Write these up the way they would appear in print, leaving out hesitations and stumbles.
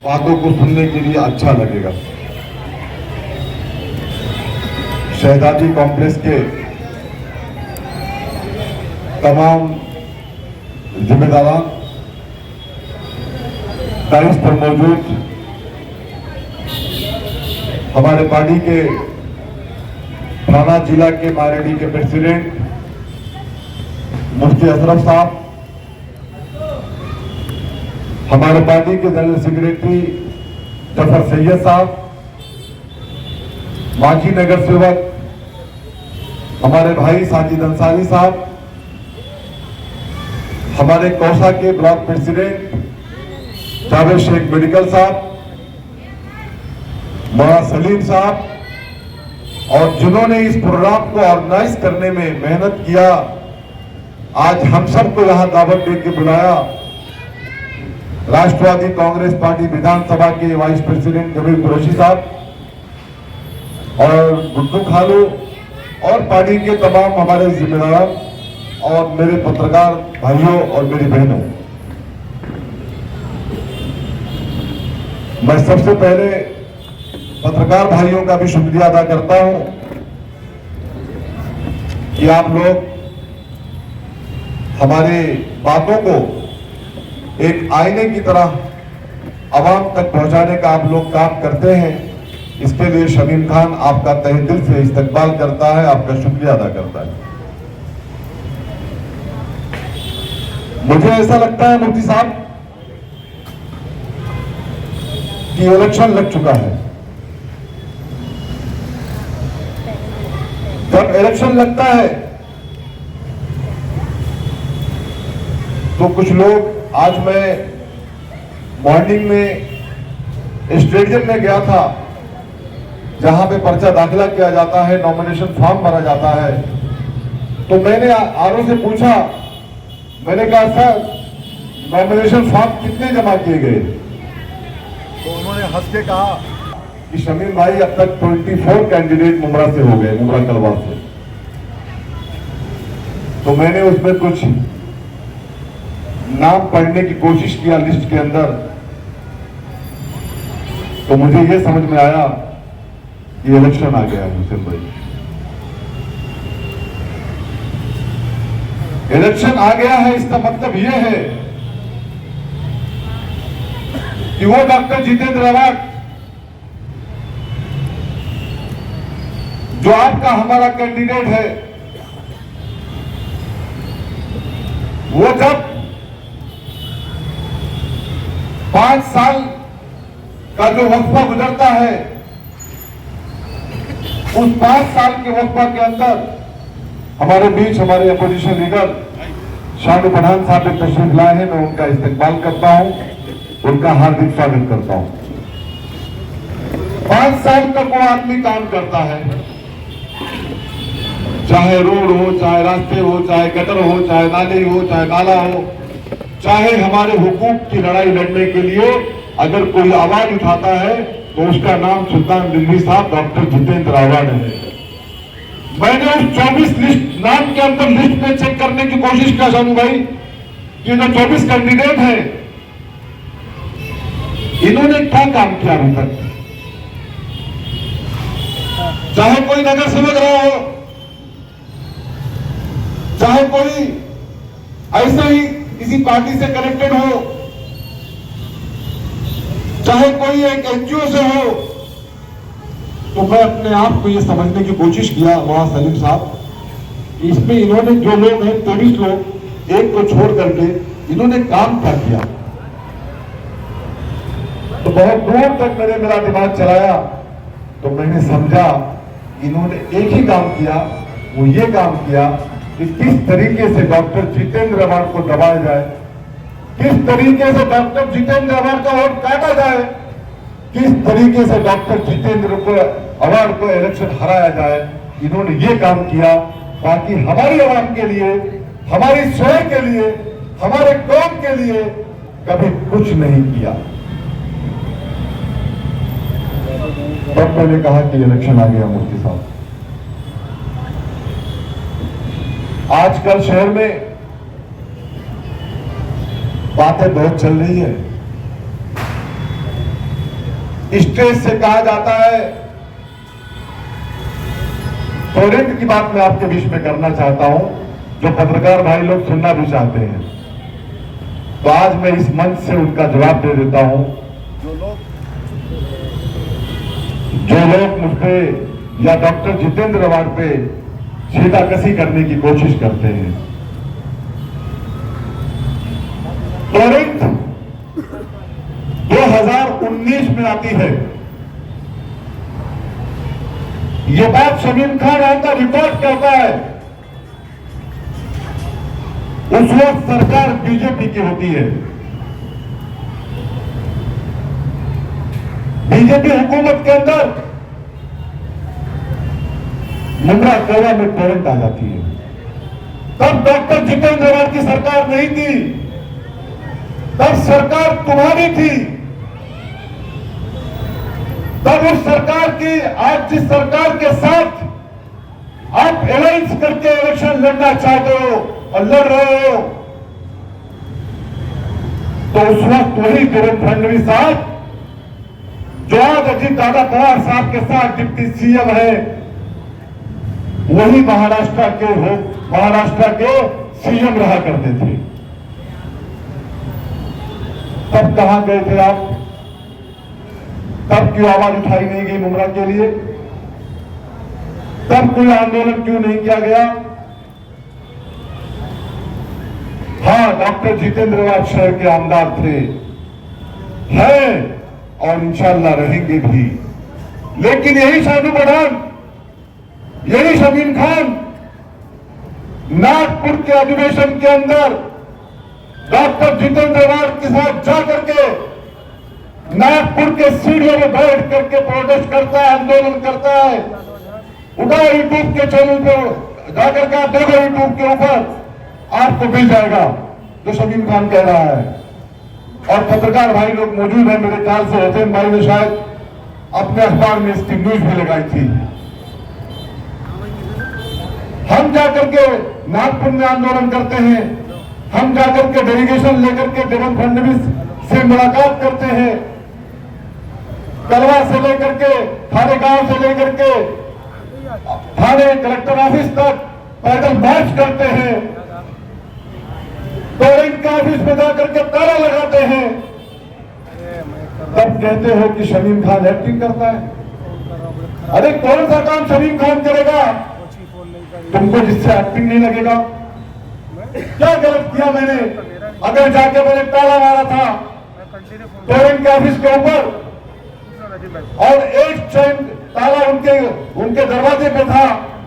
बातों को सुनने के लिए अच्छा लगेगा। शहजादी कॉम्प्लेक्स के तमाम जिम्मेदारान दाइस पर मौजूद हमारे पार्टी के थाना जिला के मारेडी के प्रेसिडेंट मुफ्ती अशरफ साहब, हमारे पार्टी के जनरल सेक्रेटरी जफर सैयद साहब, मांझी नगर सेवक हमारे भाई साजिद अंसारी साहब, हमारे कौसा के block president Javed Shaikh medical साहब, मौलाना सलीम साहब, और जिन्होंने इस प्रोग्राम को ऑर्गेनाइज करने में मेहनत किया, आज हम सबको यहां दावत दे के बुलाया। राष्ट्रवादी कांग्रेस पार्टी विधानसभा के वाइस प्रेसिडेंट जमील कुरैशी साहब और गुड्डू खालू और पार्टी के तमाम हमारे जिम्मेदार और मेरे पत्रकार भाइयों और मेरी बहनों, मैं सबसे पहले पत्रकार भाइयों का भी शुक्रिया अदा करता हूं कि आप लोग हमारे बातों को एक आईने की तरह आवाम तक पहुंचाने का आप लोग काम करते हैं। इसके लिए शमीम खान आपका तहे दिल से इस्तकबाल करता है, आपका शुक्रिया अदा करता है। मुझे ऐसा लगता है मुफ्ती साहब कि इलेक्शन लग चुका है। जब इलेक्शन लगता है तो कुछ लोग, आज मैं मॉर्निंग में स्टेडियम में गया था जहां पे पर्चा दाखिला किया जाता है, नॉमिनेशन फॉर्म भरा जाता है, तो मैंने आरओ से पूछा, मैंने कहा सर नॉमिनेशन फॉर्म कितने जमा किए गए? तो उन्होंने हंस के कहा कि शमीम भाई अब तक 24 कैंडिडेट मुमरा से हो गए, मुमरा कलवा से। तो मैंने उसमें कुछ नाम पढ़ने की कोशिश किया लिस्ट के अंदर, तो मुझे यह समझ में आया कि इलेक्शन आ गया है हुसैन भाई, इलेक्शन आ गया है। इसका मतलब यह है कि वो डॉक्टर जितेंद्र अवार्ड जो आपका हमारा कैंडिडेट है, वो जब 5 साल का जो वक्फा गुजरता है, उस 5 साल के वक्फा के अंदर हमारे बीच हमारे अपोजिशन लीडर शाहरुख पठान साहब ने तशरीफ लाए हैं। मैं उनका इस्तकबाल करता हूं, उनका हार्दिक स्वागत करता हूं। 5 साल तक वो आदमी काम करता है, चाहे रोड हो, चाहे रास्ते हो, चाहे गटर हो, चाहे नाली हो, चाहे नाला हो, चाहे हमारे हुकूक की लड़ाई लड़ने के लिए अगर कोई आवाज उठाता है तो उसका नाम सुल्तान रिजवी साहब डॉक्टर जितेंद्र अवार्ड है। मैंने उस 24 लिस्ट नाम के अंदर लिस्ट में चेक करने की कोशिश किया शानू भाई कि जो 24 कैंडिडेट हैं इन्होंने क्या काम किया अभी तक। चाहे कोई नगर सेवक रहा हो, चाहे कोई ऐसे ही किसी पार्टी से कनेक्टेड हो, चाहे कोई एक एनजीओ से हो, तो मैं अपने आप को यह समझने की कोशिश किया मौलाना सलीम साहब, इसमें इन्होंने जो लोग हैं 23 लोग, एक को छोड़ करके इन्होंने काम क्या किया। तो बहुत दूर तक मेरा दिमाग चलाया, तो मैंने समझा इन्होंने एक ही काम किया, वो ये काम किया कि किस तरीके से डॉक्टर जितेंद्र अवार्ड को दबाया जाए, किस तरीके से डॉक्टर जितेंद्र अवार्ड का वोट काटा जाए, किस तरीके से डॉक्टर जितेंद्र को अवार्ड को इलेक्शन हराया जाए। इन्होंने ये काम किया ताकि हमारी आवाम के लिए, हमारी स्वयं के लिए, हमारे कौम के लिए कभी कुछ नहीं किया। तब मैंने कहा कि इलेक्शन आ गया मुफ्ती साहब। आजकल शहर में बातें बहुत चल रही है स्टेज से कहा जाता है। टोरेंट की बात मैं आपके बीच में करना चाहता हूं, जो पत्रकार भाई लोग सुनना भी चाहते हैं, तो आज मैं इस मंच से उनका जवाब दे देता हूं। जो लोग मुझ पे या डॉक्टर जितेंद्र रवाड़ पे छीटाकशी करने की कोशिश करते हैं, टोरेंट 2019 में आती है। ये बात शमीम खान आका रिकॉर्ड करता है। उस वक्त सरकार बीजेपी की होती है, बीजेपी हुकूमत के अंदर मुंद्रा कौवा में टोरेंट आ जाती है। तब डॉक्टर जितेंद्र रवाड़ की सरकार नहीं थी, तब सरकार तुम्हारी थी। तब उस सरकार की, आज जिस सरकार के साथ आप अलायंस करके इलेक्शन लड़ना चाहते हो और लड़ रहे हो, तो उस वक्त वही देवेंद्र फडणवीस साहब, जो आज अजीत दादा पवार साहब के साथ डिप्टी सीएम है, वही महाराष्ट्र के सीएम रहा करते थे। तब कहां गए थे आप? तब क्यों आवाज उठाई नहीं गई मुंद्रा के लिए? तब कोई आंदोलन क्यों नहीं किया गया? हाँ, डॉक्टर जितेंद्र रवाड़ शहर के आमदार थे, हैं और इंशाअल्लाह रहेंगे भी। लेकिन यही शानू पठान, यही शमीम खान नागपुर के अधिवेशन के अंदर डॉक्टर जितेंद्र रवाड़ के साथ जाकर के नागपुर के सीढ़ियों में बैठ करके प्रोटेस्ट करता है, आंदोलन करता है। उठाओ यूट्यूब के चैनल पर जाकर के आप देखो, यूट्यूब के ऊपर आपको मिल जाएगा जो शमीम खान कह रहा है। और पत्रकार भाई लोग मौजूद हैं, मेरे ख्याल से हुसैन भाई ने शायद अपने अखबार में इसकी न्यूज भी लगाई थी। हम जाकर के नागपुर में आंदोलन करते हैं, हम जाकर के डेलीगेशन लेकर के देवेंद्र फडणवीस से मुलाकात करते हैं, कलवा से लेकर के थाने गांव से लेकर के थाने कलेक्टर ऑफिस तक पैदल मार्च करते हैं, टोरेंट के ऑफिस में जाकर के ताला लगाते हैं। तब कहते हो कि शमीम खान एक्टिंग करता है। अरे कौन सा काम शमीम खान करेगा तुमको जिससे एक्टिंग नहीं लगेगा? क्या गलत किया मैंने? अगर जाके मैंने ताला मारा था टोरेंट के ऑफिस के ऊपर और एक चेन ताला उनके दरवाजे पे था,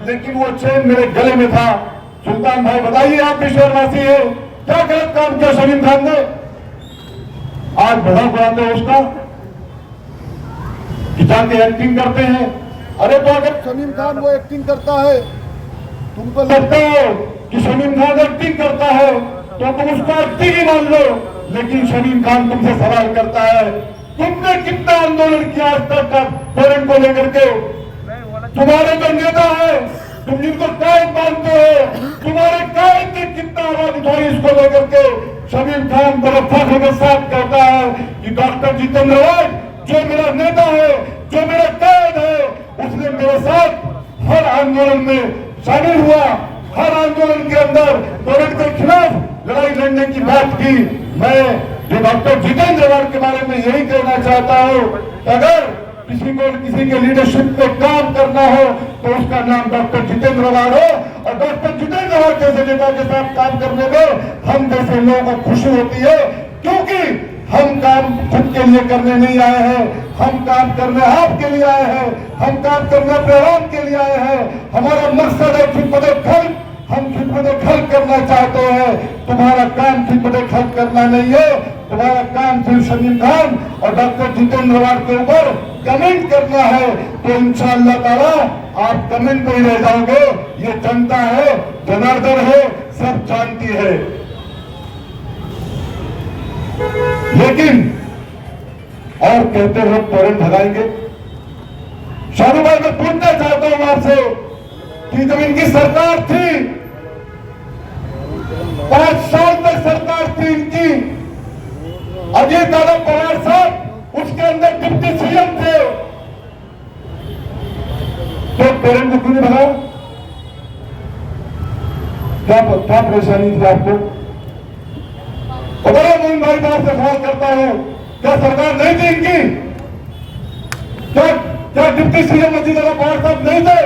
लेकिन वो चेन मेरे गले में था। सुल्तान भाई बताइए, आप भी शहरवासी है, क्या गलत काम किया शमीम खान ने? आज बढ़ा बढ़ाते हैं उसका कि जाके एक्टिंग करते हैं। अरे तो अगर शमीम खान वो एक्टिंग करता है, तुमको लगता है कि शमीम खान एक्टिंग करता है, तो तुम उसको एक्टिंग ही मान लो। लेकिन शमीम खान तुमसे सवाल करता है, तुमने कितना आंदोलन किया आज तक टोरेंट को लेकर के? तुम्हारे जो नेता है, तुम जिनको कायद मानते हो, तुम्हारे कायद ने कितना आवाज उठाई इसको लेकर के? शमीम खान बड़े फख्र के साथ कहता है कि डॉक्टर जितेंद्र रवाड़ जो मेरा नेता है, जो मेरा कायद है, उसने मेरे साथ हर आंदोलन में शामिल हुआ, हर आंदोलन के अंदर टोरेंट के खिलाफ लड़ाई लड़ने की बात की। मैं जो डॉक्टर जितेंद्र रवाड़ के बारे में यही कहना चाहता हूं, अगर किसी को किसी के लीडरशिप पे काम करना हो तो उसका नाम डॉक्टर जितेंद्र रवाड़ हो। और डॉक्टर जितेंद्र रवाड़ जैसे नेता के साथ काम करने में हम जैसे लोगों को खुशी होती है, क्योंकि हम काम खुद के लिए करने नहीं आए हैं, हम काम करने आपके लिए आए हैं, हम काम करने अपने आवाम के लिए आए हैं। हमारा मकसद है खिदमत खल्क, हम खिदमत खल्क करना चाहते हैं। तुम्हारा काम खिदमत खल्क करना नहीं है, तुम्हारा काम सिर्फ शमीम खान और डॉक्टर जितेंद्र रवाड़ के ऊपर कमेंट करना है। तो इंशाअल्लाह ताला आप कमेंट में ही रह जाओगे। ये जनता है, जनार्दन है, सब जानती है। लेकिन और कहते हो टोरेंट भगाएंगे। शानू भाई मैं पूछना चाहता हूं आपसे कि जब इनकी सरकार थी, 5 साल तक सरकार थी इनकी, अजीत दादा पवार साहब उसके अंदर डिप्टी सीएम तोरण को क्यों नहीं भगाया? क्या परेशानी थी आपको? बड़ा मोहन भाई साहब से सवाल करता हूं, क्या सरकार नहीं थी इनकी? क्या डिप्टी सीएम मजीद अला पवार साहब नहीं थे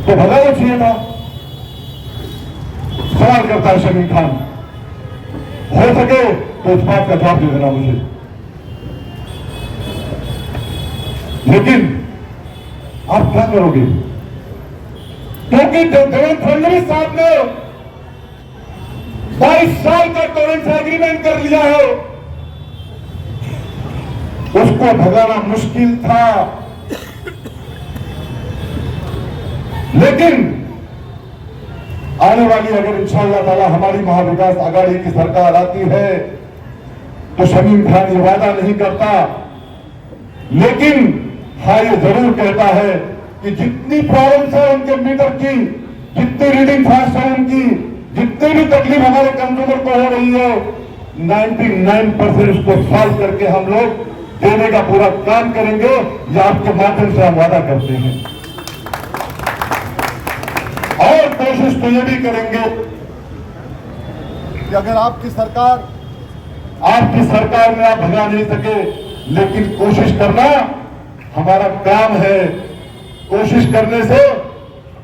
तो भगाना चाहिए था? सवाल करता है शमीम खान। हो सके तो इस बात का जवाब दे देना मुझे। लेकिन आप क्या करोगे? क्योंकि देवेंद्र फडणवीस साहब ने 22 साल का टोरेंट से एग्रीमेंट कर लिया है, उसको भगाना मुश्किल था। लेकिन आने वाली अगर इंशाअल्लाह ताला हमारी महाविकास आघाड़ी की सरकार आती है तो शमीम खान ये वादा नहीं करता, लेकिन हाँ ये जरूर कहता है कि जितनी प्रॉब्लम्स है उनके मीटर की, जितनी रीडिंग फास्ट है उनकी, जितनी भी तकलीफ हमारे कंज्यूमर को हो रही है, 99% उसको सॉल्व करके हम लोग देने का पूरा काम करेंगे। ये आपके माध्यम से हम वादा करते हैं। और कोशिश तो ये भी करेंगे कि अगर आपकी सरकार में आप भगा नहीं सके, लेकिन कोशिश करना हमारा काम है। कोशिश करने से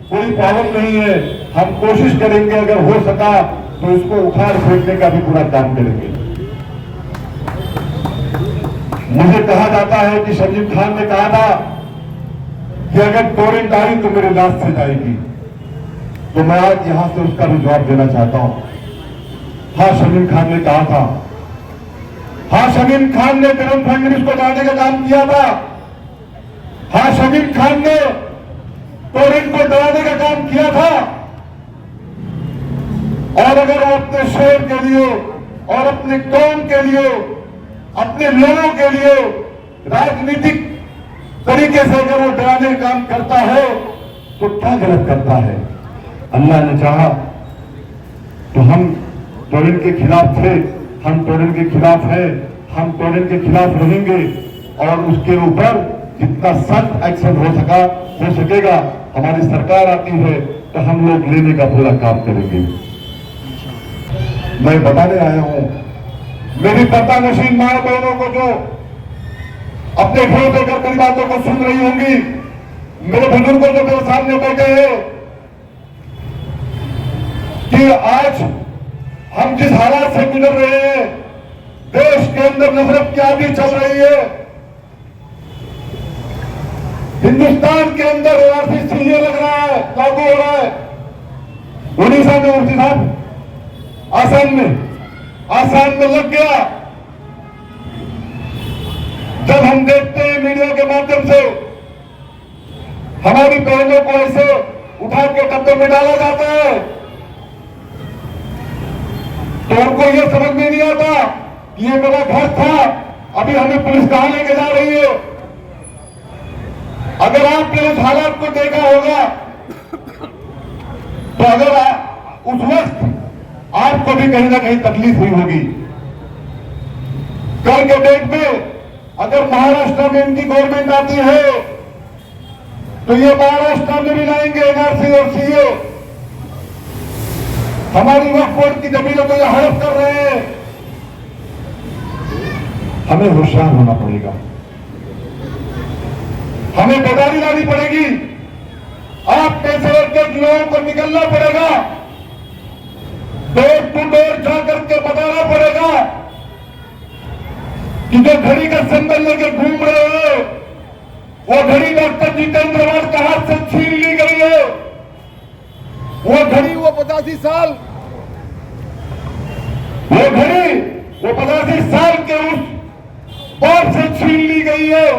कोई प्रॉब्लम नहीं है। हम कोशिश करेंगे, अगर हो सका तो इसको उखाड़ फेंकने का भी पूरा काम करेंगे। मुझे कहा जाता है कि शमीम खान ने कहा था कि अगर टोरेंट आई तो मेरे लाश से जाएगी, तो मैं आज यहां से उसका भी जवाब देना चाहता हूं। हाँ, शमीम खान ने कहा था। हाँ, शमीम खान ने देवेंद्र फडणवीस को डालने का काम किया था। हाँ, शमीम खान ने टोरेंट को डराने का काम किया था। और अगर वो अपने शहर के लिए और अपने कौम के लिए, अपने लोगों के लिए राजनीतिक तरीके से अगर वो डराने का काम करता है तो क्या गलत करता है? अल्लाह ने चाहा तो हम टोरेंट के खिलाफ थे, हम टोरेंट के खिलाफ हैं, हम टोरेंट के खिलाफ रहेंगे और उसके ऊपर जितना सख्त एक्शन हो सकेगा, हमारी सरकार आती है तो हम लोग लेने का पूरा काम करेंगे। मैं बताने आया हूं मेरी पर्दा नशीन मां बहनों को जो अपने घरों से कर मेरी बातों को सुन रही होंगी, मेरे बुजुर्गों जो मेरे सामने बैठे हैं, कि आज हम जिस हालात से गुजर रहे हैं, देश के अंदर नफरत की आंधी चल रही है, हिंदुस्तान के अंदर एआरसी ये लग रहा है लागू हो रहा है। उड़ीसा में मुफ्ती साहब आसाम में लग गया। जब हम देखते हैं मीडिया के माध्यम से हमारी बहनों को ऐसे उठा के डब्बे में डाला जाता है, तो उनको यह समझ में नहीं आता कि ये मेरा घर था, अभी हमें पुलिस कहां लेके जा रही है। अगर आपने उस हालात को देखा होगा तो अगर उस वक्त आपको भी कहीं ना कहीं तकलीफ हुई होगी। कल के डेट में अगर महाराष्ट्र में इनकी गवर्नमेंट आती है तो ये महाराष्ट्र में भी लाएंगे एनआरसी और सीए। हमारी वक्फ बोर्ड की जमीनों को ये हड़प कर रहे हैं। हमें होशियार होना पड़ेगा, हमें बेदारी लानी पड़ेगी। आप पैसे के लोगों को निकलना पड़ेगा, डोर टू डोर जाकर के बताना पड़ेगा कि जो घड़ी का सिंबल लेके घूम रहे हो वो घड़ी डॉक्टर जितेंद्र रवान के हाथ से छीन ली गई है। वो घड़ी वो 85 साल के उस बाप से छीन ली गई है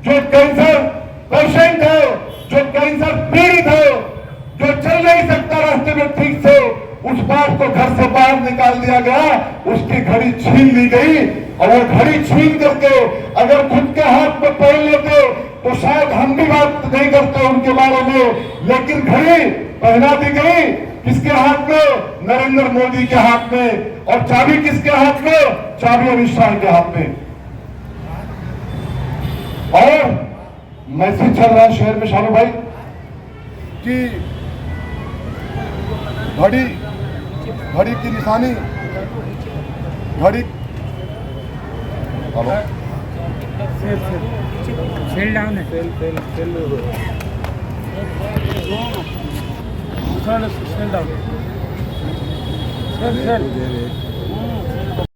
जो कैंसर पेशेंट है, जो कैंसर पीड़ित है, जो चल नहीं सकता रास्ते में ठीक से, उस बाप को घर से बाहर निकाल दिया गया, उसकी घड़ी छीन ली गई। और वो घड़ी छीन करके अगर खुद के हाथ में पहन लेते तो शायद हम भी बात नहीं करते उनके बारे में, लेकिन घड़ी पहना दी गई किसके हाथ में? नरेंद्र मोदी के हाथ में। और चाबी किसके हाथ में? चाबी अमित शाह के हाथ में। और मैसेज चल रहा है शहर में शानू भाई कि घड़ी की निशानी घड़ी हेलो सेल डाउन है सेल डाउन सेल